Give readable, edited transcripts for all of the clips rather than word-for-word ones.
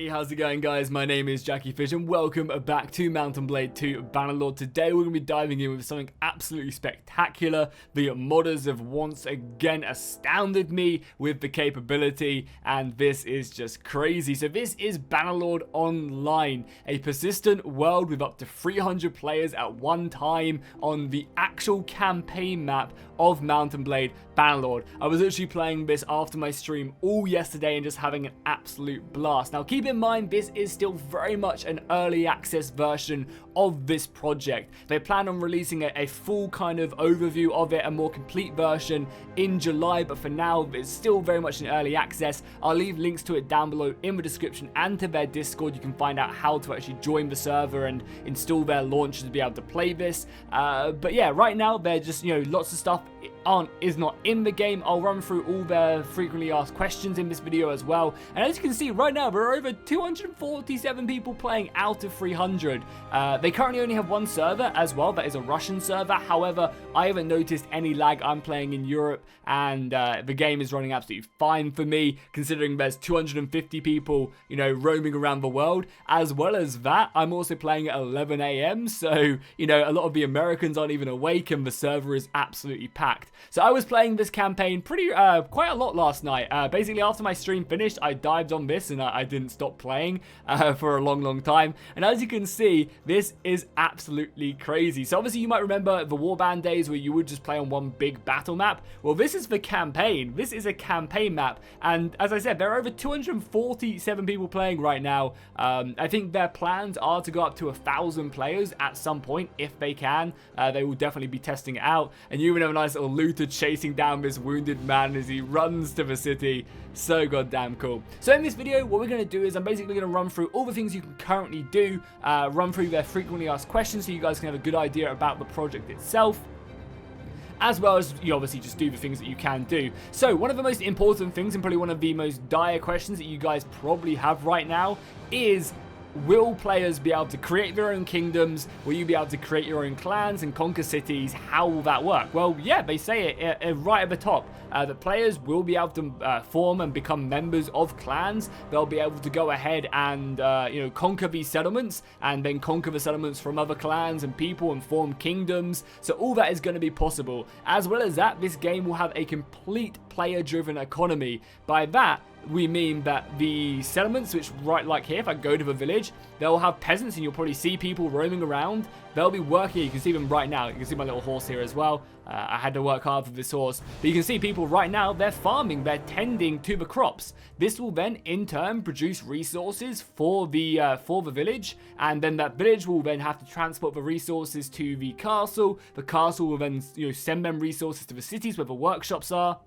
Hey, how's it going, guys? My name is Jackie Fish and welcome back to Mount Blade II Bannerlord. Today we're going to be diving in with something absolutely spectacular. The modders have once again astounded me with the capability, and this is just crazy. So this is Bannerlord Online, a persistent world with up to 300 players at one time on the actual campaign map of Mount Blade Bannerlord. I was actually playing this after my stream all yesterday and just having an absolute blast. Now keep in mind, this is still very much an early access version of this project. They plan on releasing a full kind of overview of it, a more complete version in July, but for now it's still very much in early access. I'll leave links to it down below in the description and to their Discord. You can find out how to actually join the server and install their launcher to be able to play this. But yeah, right now they're just, lots of stuff is not in the game. I'll run through all their frequently asked questions in this video as well. And as you can see right now, there are over 247 people playing out of 300. They currently only have one server as well. That is a Russian server. However, I haven't noticed any lag. I'm playing in Europe and the game is running absolutely fine for me, considering there's 250 people, roaming around the world. As well as that, I'm also playing at 11 AM. So, a lot of the Americans aren't even awake and the server is absolutely packed. So I was playing this campaign quite a lot last night. Basically, after my stream finished, I dived on this and I didn't stop playing for a long time. And as you can see, this is absolutely crazy. So obviously, you might remember the warband days where you would just play on one big battle map. Well, this is the campaign. This is a campaign map. And as I said, there are over 247 people playing right now. I think their plans are to go up to 1,000 players at some point if they can. They will definitely be testing it out. And you even have a nice little looter chasing down this wounded man as he runs to the city. So goddamn cool. So in this video, what we're going to do is I'm basically going to run through all the things you can currently do, run through their frequently asked questions so you guys can have a good idea about the project itself, as well as you obviously just do the things that you can do. So one of the most important things, and probably one of the most dire questions that you guys probably have right now, is will players be able to create their own kingdoms? Will you be able to create your own clans and conquer cities? How will that work? Well, yeah, they say it right at the top. The players will be able to form and become members of clans. They'll be able to go ahead and conquer these settlements and then conquer the settlements from other clans and people and form kingdoms. So all that is going to be possible. As well as that, this game will have a complete player-driven economy. By that, we mean that the settlements, which right like here, if I go to the village, they'll have peasants and you'll probably see people roaming around. They'll be working. You can see them right now. You can see my little horse here as well. I had to work hard for this horse. But you can see people right now, they're farming, they're tending to the crops. This will then in turn produce resources for the village, and then that village will then have to transport the resources to the castle. The castle will then send them resources to the cities where the workshops are.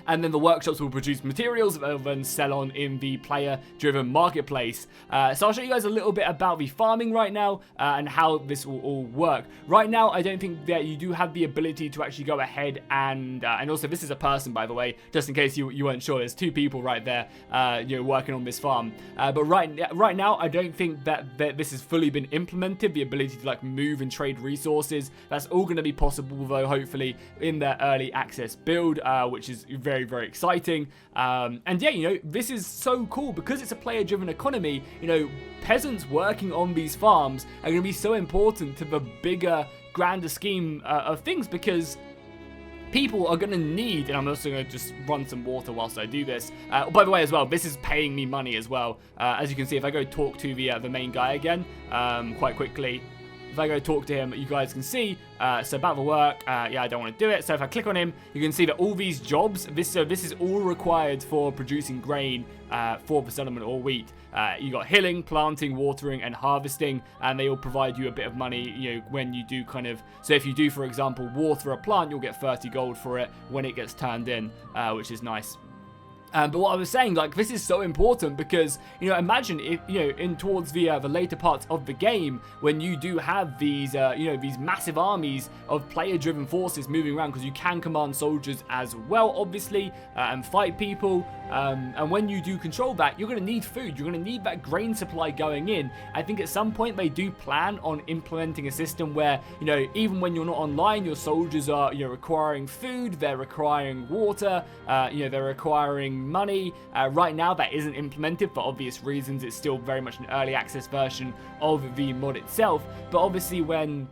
And then the workshops will produce materials that they'll then sell on in the player-driven marketplace. So I'll show you guys a little bit about the farming right now and how this will all work. Right now, I don't think that you do have the ability to actually go ahead and also this is a person, by the way, just in case you weren't sure. There's two people right there, working on this farm. But right now, I don't think that this has fully been implemented. The ability to move and trade resources. That's all going to be possible though, hopefully, in their early access build, which is very exciting. And yeah, this is so cool because it's a player-driven economy. Peasants working on these farms are going to be so important to the bigger, grander scheme of things, because people are going to need, and I'm also going to just run some water whilst I do this. By the way, as well, this is paying me money as well. As you can see, if I go talk to the main guy again, quite quickly. If I go talk to him, you guys can see, so about the work, yeah, I don't want to do it. So if I click on him, you can see that all these jobs, this is all required for producing grain for the settlement or wheat. You got hilling, planting, watering, and harvesting, and they all provide you a bit of money, when you do so if you do, for example, water a plant, you'll get 30 gold for it when it gets turned in, which is nice. But what I was saying, this is so important because, imagine if, in towards the later parts of the game, when you do have these, these massive armies of player-driven forces moving around, because you can command soldiers as well, obviously, and fight people. And when you do control that, you're going to need food. You're going to need that grain supply going in. I think at some point they do plan on implementing a system where, even when you're not online, your soldiers are, requiring food, they're requiring water, they're requiring money. Right now that isn't implemented for obvious reasons. It's still very much an early access version of the mod itself, but obviously when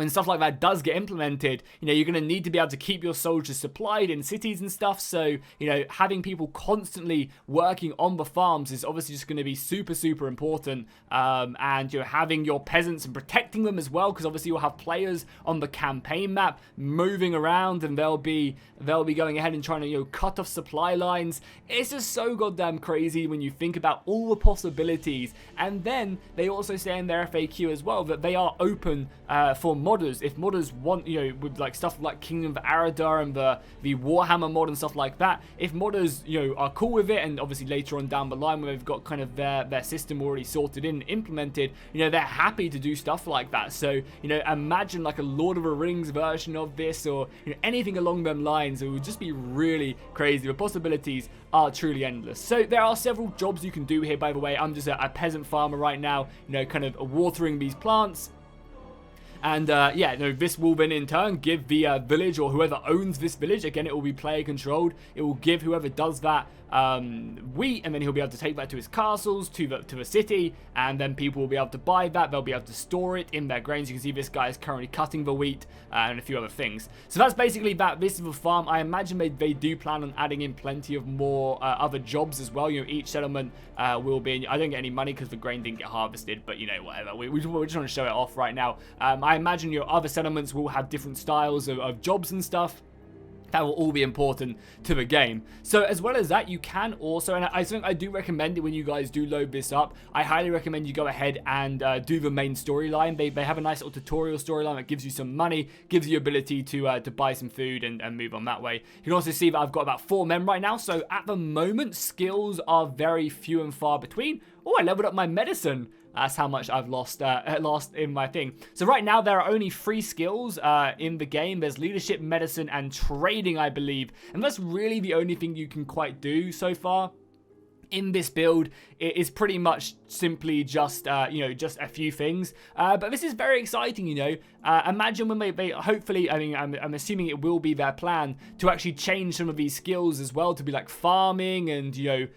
stuff like that does get implemented, you're going to need to be able to keep your soldiers supplied in cities and stuff. So, having people constantly working on the farms is obviously just going to be super, super important. And having your peasants and protecting them as well, because obviously you'll have players on the campaign map moving around, and they'll be going ahead and trying to cut off supply lines. It's just so goddamn crazy when you think about all the possibilities. And then they also say in their FAQ as well that they are open for modders. If modders want, with like stuff like Kingdom of Aradar and the Warhammer mod and stuff like that, if modders, are cool with it, and obviously later on down the line when they've got kind of their system already sorted in, implemented, they're happy to do stuff like that. So, imagine like a Lord of the Rings version of this, or anything along them lines. It would just be really crazy. The possibilities are truly endless. So there are several jobs you can do here, by the way. I'm just a peasant farmer right now, kind of watering these plants. And this will then in turn give the village, or whoever owns this village, again, it will be player controlled. It will give whoever does that wheat, and then he'll be able to take that to his castles, to the city, and then people will be able to buy that. They'll be able to store it in their grains. You can see this guy is currently cutting the wheat and a few other things. So that's basically that. This is the farm. I imagine they do plan on adding in plenty of more other jobs as well. Each settlement will be in. I don't get any money because the grain didn't get harvested, but whatever. We just want to show it off right now. I imagine your other settlements will have different styles of jobs and stuff. That will all be important to the game. So as well as that, you can also, and I think I do recommend it when you guys do load this up, I highly recommend you go ahead and do the main storyline. They have a nice little tutorial storyline that gives you some money, gives you ability to buy some food and move on that way. You can also see that I've got about 4 men right now. So at the moment, skills are very few and far between. Oh, I leveled up my medicine. That's how much I've lost in my thing. So right now, there are only 3 skills in the game. There's leadership, medicine, and trading, I believe. And that's really the only thing you can quite do so far in this build. It is pretty much simply just just a few things, but this is very exciting. Imagine when they hopefully, I'm assuming it will be their plan to actually change some of these skills as well to be like farming and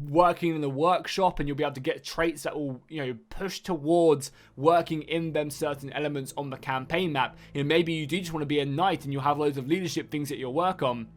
working in the workshop, and you'll be able to get traits that will push towards working in them certain elements on the campaign map. Maybe you do just want to be a knight and you'll have loads of leadership things that you'll work on.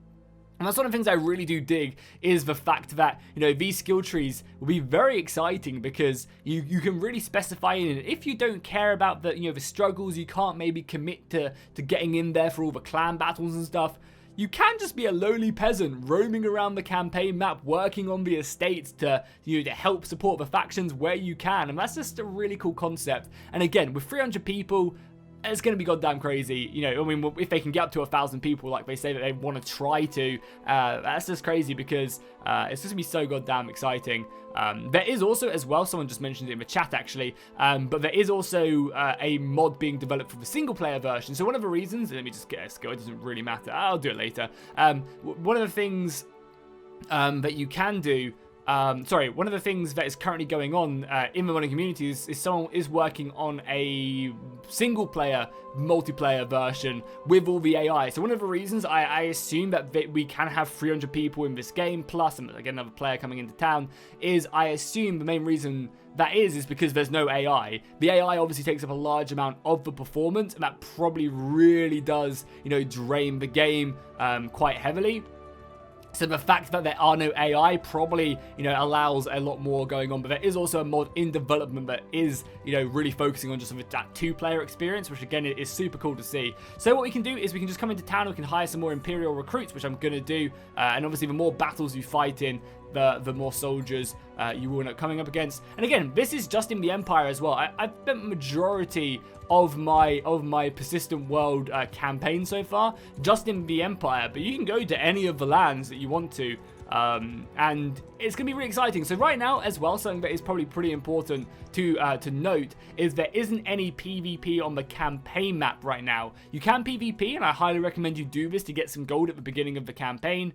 And that's one of the things I really do dig, is the fact that, these skill trees will be very exciting because you can really specify in it. If you don't care about the struggles, you can't maybe commit to getting in there for all the clan battles and stuff, you can just be a lowly peasant roaming around the campaign map, working on the estates to help support the factions where you can. And that's just a really cool concept. And again, with 300 people, it's going to be goddamn crazy. If they can get up to 1,000 people, like they say that they want to try to, that's just crazy because it's just going to be so goddamn exciting. There is also, as well, someone just mentioned it in the chat actually, but there is also a mod being developed for the single player version. So one of the reasons, let me just get a skill, it doesn't really matter, I'll do it later. One of the things that you can do, one of the things that is currently going on in the modding community is someone is working on a single player multiplayer version with all the AI. So one of the reasons I assume that we can have 300 people in this game plus again another player coming into town is, I assume the main reason that is because there's no AI. The AI obviously takes up a large amount of the performance, and that probably really does drain the game quite heavily. So the fact that there are no AI probably, allows a lot more going on. But there is also a mod in development that is, really focusing on just that 2-player experience, which again is super cool to see. So what we can do is we can just come into town, we can hire some more Imperial recruits, which I'm going to do. And obviously the more battles you fight in, the more soldiers you will end up coming up against. And again, this is just in the Empire as well. I've spent majority of my persistent world campaign so far just in the Empire, but you can go to any of the lands that you want to, and it's gonna be really exciting. So right now as well, something that is probably pretty important to note is there isn't any PvP on the campaign map right now. You can PvP, and I highly recommend you do this to get some gold at the beginning of the campaign.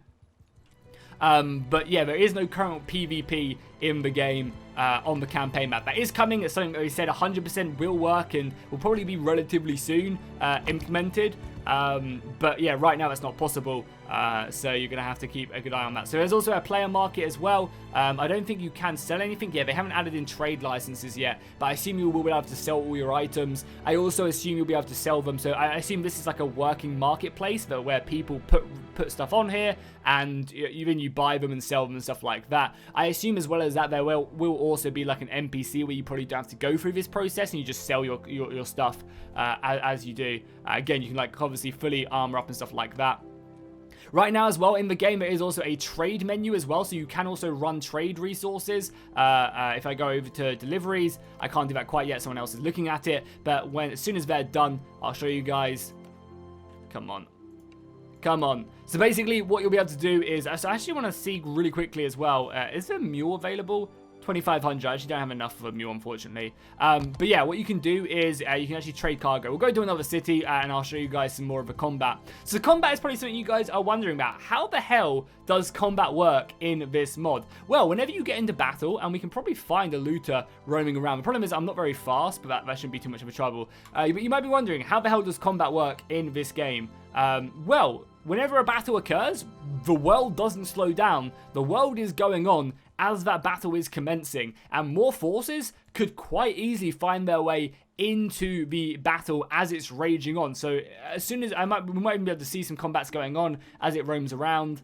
But yeah, there is no current PvP in the game on the campaign map. That is coming. It's something that we said 100% will work and will probably be relatively soon implemented. But yeah, right now it's not possible, so you're going to have to keep a good eye on that. So there's also a player market as well. I don't think you can sell anything. Yeah, they haven't added in trade licenses yet, but I assume you will be able to sell all your items. I also assume you'll be able to sell them, so I assume this is like a working marketplace where people put stuff on here, and even you buy them and sell them and stuff like that. I assume as well as that there will also be like an NPC where you probably don't have to go through this process and you just sell your stuff as you do. Again, you can like obviously fully armor up and stuff like that. Right now as well, in the game, there is also a trade menu as well, so you can also run trade resources. If I go over to deliveries, I can't do that quite yet, someone else is looking at it, but as soon as they're done, I'll show you guys. Come on. Come on. So basically, what you'll be able to do is, so I actually want to see really quickly as well, is there a mule available? 2,500. I actually don't have enough of a mule, unfortunately. But yeah, what you can do is you can actually trade cargo. We'll go to another city and I'll show you guys some more of the combat. So combat is probably something you guys are wondering about. How the hell does combat work in this mod? Well, whenever you get into battle, and we can probably find a looter roaming around. The problem is I'm not very fast, but that shouldn't be too much of a trouble. But you might be wondering, how the hell does combat work in this game? Well, whenever a battle occurs, the world doesn't slow down. The world is going on as that battle is commencing, and more forces could quite easily find their way into the battle as it's raging on. So as soon as we might even be able to see some combats going on as it roams around.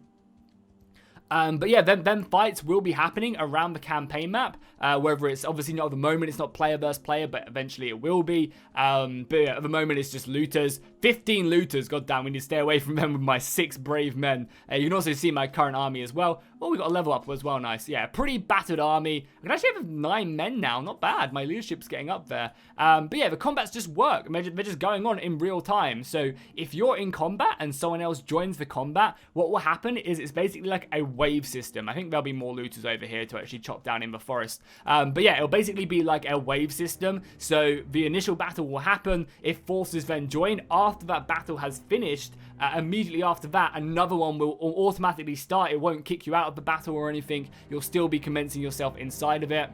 But yeah, then fights will be happening around the campaign map, whether it's obviously not at the moment, it's not player versus player, but eventually it will be. But yeah, at the moment it's just looters. 15 looters, goddamn, we need to stay away from them with my 6 brave men. You can also see my current army as well. Oh, we got a level up as well, nice. Yeah, pretty battered army. I can actually have 9 men now, not bad. My leadership's getting up there. But yeah, the combats just work. They're just going on in real time. So if you're in combat and someone else joins the combat, what will happen is it's basically like a wave system. I think there'll be more looters over here to actually chop down in the forest. But yeah, it'll basically be like a wave system. So the initial battle will happen. If forces then join, after that battle has finished, immediately after that, another one will automatically start. It won't kick you out of the battle or anything. You'll still be commencing yourself inside of it.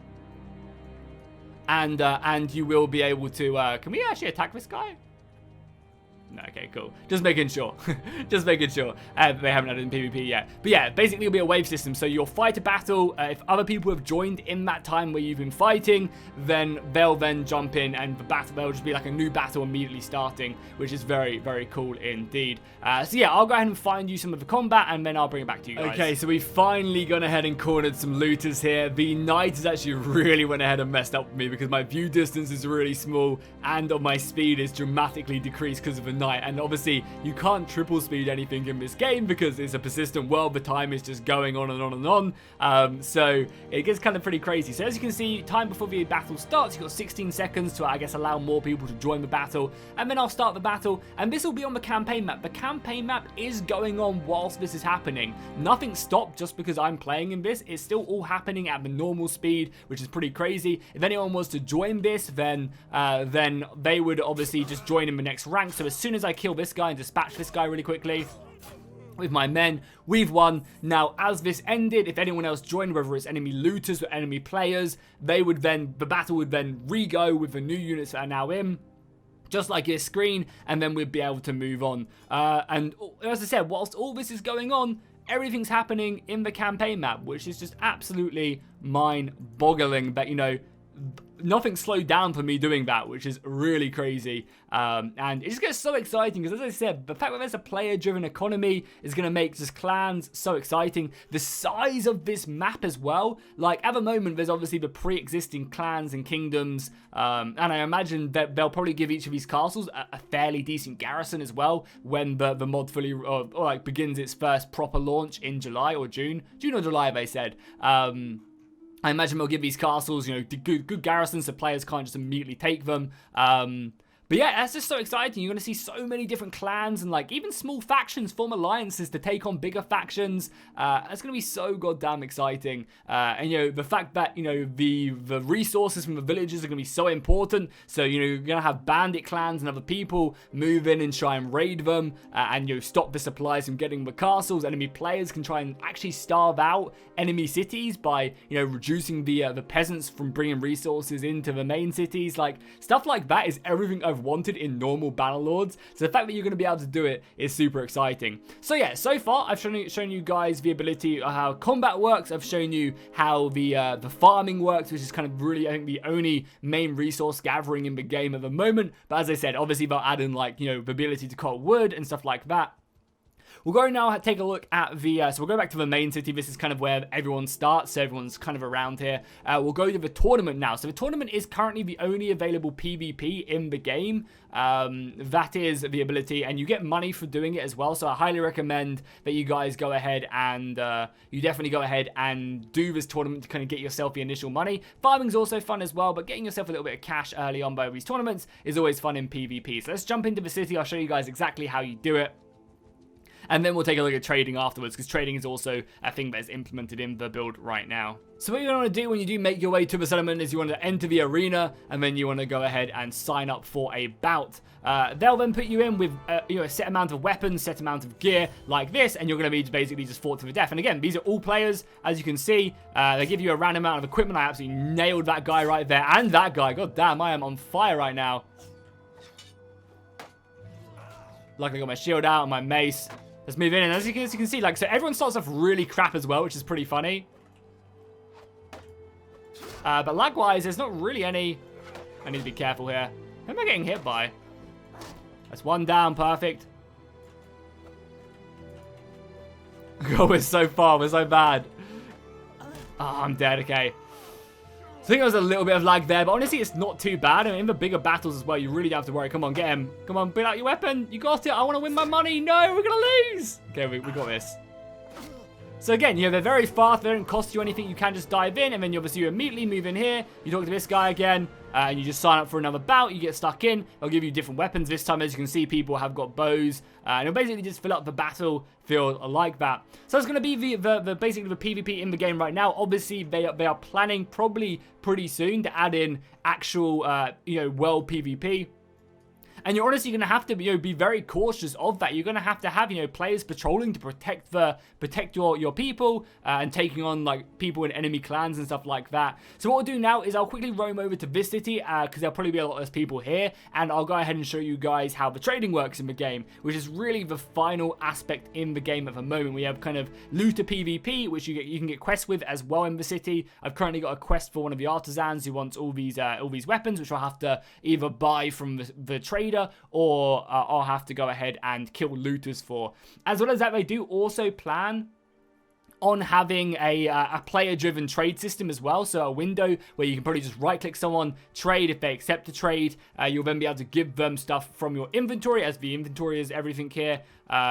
And you will be able to... can we actually attack this guy? No, okay, cool. Just making sure. Just making sure. They haven't added in PvP yet. But yeah, basically it'll be a wave system. So you'll fight a battle. If other people have joined in that time where you've been fighting, then they'll then jump in and the battle, there'll just be like a new battle immediately starting, which is very, very cool indeed. So yeah, I'll go ahead and find you some of the combat and then I'll bring it back to you guys. Okay, so we've finally gone ahead and cornered some looters here. The knight has actually really went ahead and messed up with me because my view distance is really small and my speed is dramatically decreased because of the knight. And obviously you can't triple speed anything in this game because it's a persistent world. The time is just going on and on and on. So it gets kind of pretty crazy. So as you can see, time before the battle starts, you've got 16 seconds to, I guess, allow more people to join the battle. And then I'll start the battle. And this will be on the campaign map. The campaign map is going on whilst this is happening. Nothing stopped just because I'm playing in this. It's still all happening at the normal speed, which is pretty crazy. If anyone was to join this, then they would obviously just join in the next rank. So as soon as I kill this guy and dispatch this guy really quickly with my men, we've won. Now, as this ended, if anyone else joined, whether it's enemy looters or enemy players, the battle would then re-go with the new units that are now in, just like your screen, and then we'd be able to move on. And as I said, whilst all this is going on, everything's happening in the campaign map, which is just absolutely mind-boggling. But, you know, nothing slowed down for me doing that, which is really crazy. And it just gets so exciting because, as I said, the fact that there's a player-driven economy is going to make just clans so exciting. The size of this map as well. Like, at the moment, there's obviously the pre-existing clans and kingdoms. And I imagine that they'll probably give each of these castles a fairly decent garrison as well when the mod fully or like begins its first proper launch in July or June. June or July, they said. I imagine they'll give these castles, you know, good garrisons so players can't just immediately take them. But yeah, that's just so exciting. You're going to see so many different clans and, like, even small factions form alliances to take on bigger factions. It's going to be so goddamn exciting. And, you know, the fact that, you know, the resources from the villages are going to be so important. So, you know, you're going to have bandit clans and other people move in and try and raid them and, you know, stop the supplies from getting the castles. Enemy players can try and actually starve out enemy cities by, you know, reducing the peasants from bringing resources into the main cities. Like, stuff like that is everything I've of wanted in normal Bannerlords. So the fact that you're going to be able to do it is super exciting. So yeah, so far I've shown you guys the ability of how combat works. I've shown you how the farming works, which is kind of really, I think, the only main resource gathering in the game at the moment. But as I said, obviously they'll add in, like, you know, the ability to cut wood and stuff like that. We'll go now take a look at the, so we'll go back to the main city. This is kind of where everyone starts, so everyone's kind of around here. We'll go to the tournament now. So the tournament is currently the only available PvP in the game. That is the ability, and you get money for doing it as well. So I highly recommend that you guys go ahead and, you definitely go ahead and do this tournament to kind of get yourself the initial money. Farming's also fun as well, but getting yourself a little bit of cash early on by these tournaments is always fun in PvP. So let's jump into the city. I'll show you guys exactly how you do it. And then we'll take a look at trading afterwards, because trading is also a thing that is implemented in the build right now. So what you want to do when you do make your way to the settlement is you want to enter the arena, and then you want to go ahead and sign up for a bout. They'll then put you in with you know, a set amount of weapons, set amount of gear like this, and you're going to be basically just fought to the death. And again, these are all players, as you can see. They give you a random amount of equipment. I absolutely nailed that guy right there, and that guy. God damn, I am on fire right now. Luckily I got my shield out and my mace. Let's move in, and as you can see, like, so everyone starts off really crap as well, which is pretty funny. But lag-wise, there's not really any... I need to be careful here. Who am I getting hit by? That's one down, perfect. God, we're so far, we're so bad. Oh, I'm dead, okay. I think there was a little bit of lag there, but honestly, it's not too bad. I mean, in the bigger battles as well, you really don't have to worry. Come on, get him. Come on, build out your weapon. You got it. I want to win my money. No, we're going to lose. Okay, we got this. So again, you know, they're very fast. They don't cost you anything. You can just dive in, and then you immediately move in here. You talk to this guy again, and you just sign up for another bout. You get stuck in. They'll give you different weapons. This time, as you can see, people have got bows, and it'll basically just fill up the battlefield like that. So it's going to be basically the PvP in the game right now. Obviously, they are planning probably pretty soon to add in actual, you know, world PvP. And you're honestly going to have to, you know, be very cautious of that. You're going to have, you know, players patrolling to protect your people and taking on, like, people in enemy clans and stuff like that. So what we'll do now is I'll quickly roam over to this city because there'll probably be a lot less people here, and I'll go ahead and show you guys how the trading works in the game, which is really the final aspect in the game at the moment. We have kind of looter PvP, which you can get quests with as well in the city. I've currently got a quest for one of the artisans who wants all these weapons, which I'll have to either buy from the trader, or I'll have to go ahead and kill looters for. As well as that, they do also plan on having a player-driven trade system as well. So a window where you can probably just right-click someone, trade. If they accept the trade, you'll then be able to give them stuff from your inventory, as the inventory is everything here,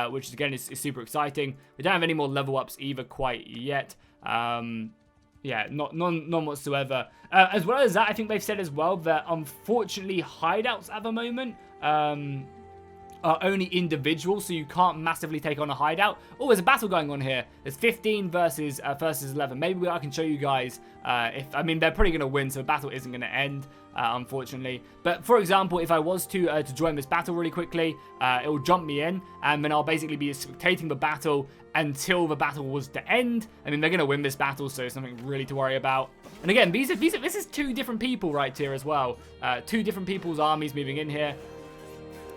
which again is super exciting. We don't have any more level ups either quite yet. Yeah, none whatsoever. As well as that, I think they've said as well that unfortunately hideouts at the moment are only individual, so you can't massively take on a hideout. Oh, there's a battle going on here. There's 15 versus 11. Maybe I can show you guys I mean, they're probably going to win, so the battle isn't going to end, unfortunately. But for example, if I was to join this battle really quickly, it will jump me in, and then I'll basically be spectating the battle until the battle was to end. I mean, they're going to win this battle, so it's nothing really to worry about. And again, this is two different people right here as well. Two different people's armies moving in here.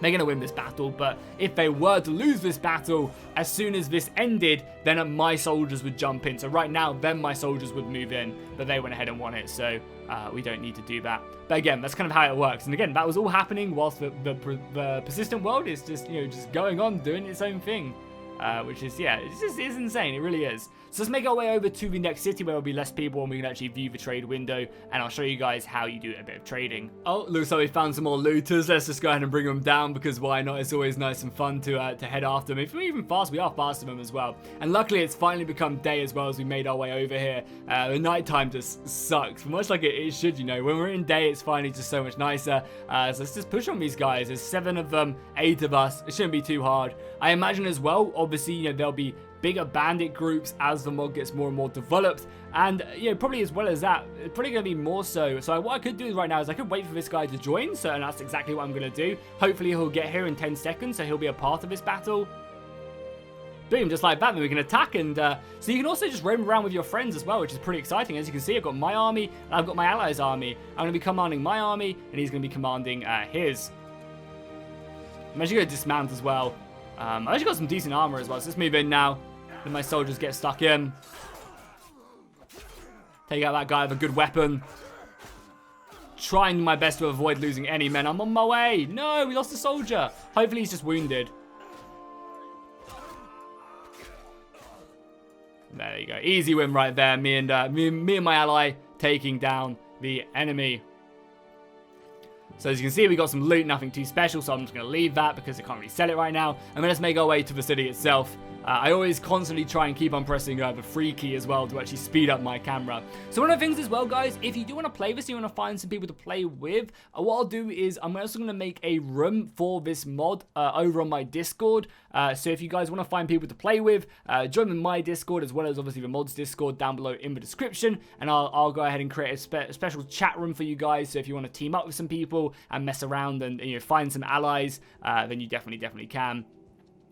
They're going to win this battle, but if they were to lose this battle, as soon as this ended, then my soldiers would jump in. So right now, then my soldiers would move in, but they went ahead and won it, so we don't need to do that. But again, that's kind of how it works. And again, that was all happening whilst the persistent world is just, you know, just going on, doing its own thing. Which is, yeah, it's insane. It really is. So let's make our way over to the next city where there'll be less people and we can actually view the trade window, and I'll show you guys how you do a bit of trading. Oh, looks like we found some more looters. Let's just go ahead and bring them down, because why not? It's always nice and fun to head after them. If we're even fast, we are faster than them as well. And luckily, it's finally become day as well as we made our way over here. The nighttime just sucks, much like it should, you know. When we're in day, it's finally just so much nicer. So let's just push on these guys. There's 7 of them, 8 of us. It shouldn't be too hard. I imagine as well, obviously, you know, there'll be bigger bandit groups as the mod gets more and more developed, and you know, probably as well as that, it's probably going to be more so. So what I could do right now is I could wait for this guy to join, so and that's exactly what I'm going to do. Hopefully he'll get here in 10 seconds, so he'll be a part of this battle. Boom, just like that, then we can attack. And so you can also just roam around with your friends as well, which is pretty exciting. As you can see, I've got my army and I've got my allies' army. I'm going to be commanding my army, and he's going to be commanding his. I'm actually going to dismount as well. I've actually got some decent armor as well, so let's move in now. Let my soldiers get stuck in. Take out that guy with a good weapon. Trying my best to avoid losing any men. I'm on my way. No, we lost a soldier. Hopefully he's just wounded. There you go. Easy win right there. Me and my ally taking down the enemy. So as you can see, we got some loot, nothing too special, so I'm just going to leave that because I can't really sell it right now. And then let's make our way to the city itself. I always constantly try and keep on pressing the free key as well to actually speed up my camera. So one of the things as well, guys, if you do want to play this, you want to find some people to play with, what I'll do is I'm also going to make a room for this mod over on my Discord. So if you guys want to find people to play with, join my Discord as well as obviously the mods Discord down below in the description. And I'll go ahead and create a special chat room for you guys. So if you want to team up with some people and mess around and find some allies, then you definitely can.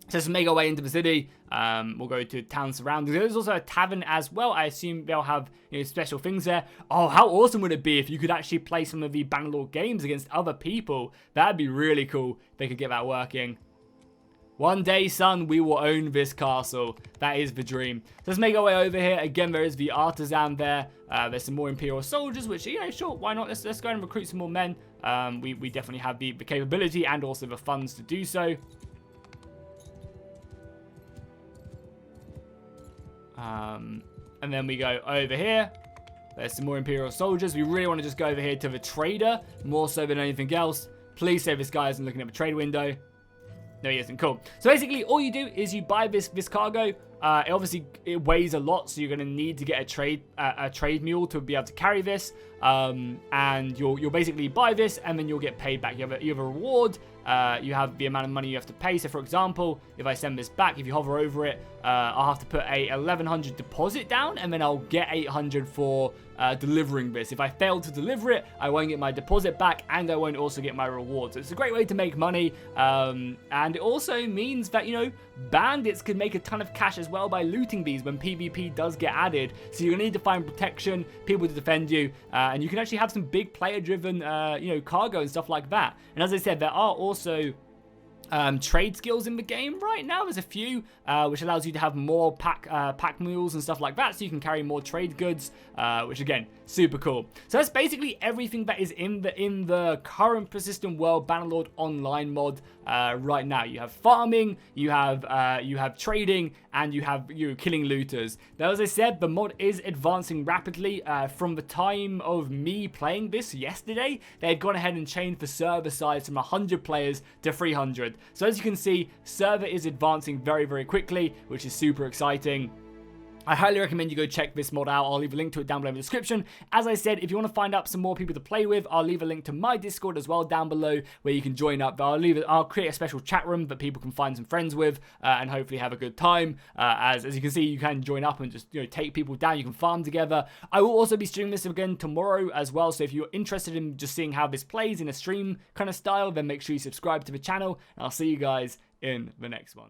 So let's make our way into the city. We'll go to town surroundings. There's also a tavern as well. I assume they'll have special things there. Oh, how awesome would it be if you could actually play some of the Bannerlord games against other people? That'd be really cool if they could get that working. One day, son, we will own this castle. That is the dream. So let's make our way over here. Again, there is the artisan there. There's some more Imperial soldiers, which, sure, why not? Let's go and recruit some more men. We definitely have the capability and also the funds to do so. And then we go over here. There's some more Imperial soldiers. We really want to just go over here to the trader, more so than anything else. Please say this guy isn't looking at the trade window. No, he isn't. Cool. So basically, all you do is you buy this cargo. It weighs a lot, so you're going to need to get a trade mule to be able to carry this. And you'll basically buy this, and then you'll get paid back. You have a reward. You have the amount of money you have to pay. So, for example, if I send this back, if you hover over it, I'll have to put a 1,100 deposit down, and then I'll get 800 for delivering this. If I fail to deliver it, I won't get my deposit back, and I won't also get my reward. So it's a great way to make money, and it also means that, bandits can make a ton of cash as well by looting these when PvP does get added. So you're going to need to find protection, people to defend you, and you can actually have some big player-driven, cargo and stuff like that. And as I said, there are also trade skills in the game right now. There's a few which allows you to have more pack mules and stuff like that, so you can carry more trade goods, which again, super cool. So that's basically everything that is in the current persistent world Bannerlord Online mod right now. You have farming, you have trading, and you have killing looters. Now, as I said, the mod is advancing rapidly. From the time of me playing this yesterday, they've gone ahead and changed the server size from 100 players to 300. So as you can see, server is advancing very, very quickly, which is super exciting. I highly recommend you go check this mod out. I'll leave a link to it down below in the description. As I said, if you want to find out some more people to play with, I'll leave a link to my Discord as well down below where you can join up. I'll create a special chat room that people can find some friends with and hopefully have a good time. As you can see, you can join up and just take people down. You can farm together. I will also be streaming this again tomorrow as well. So if you're interested in just seeing how this plays in a stream kind of style, then make sure you subscribe to the channel. And I'll see you guys in the next one.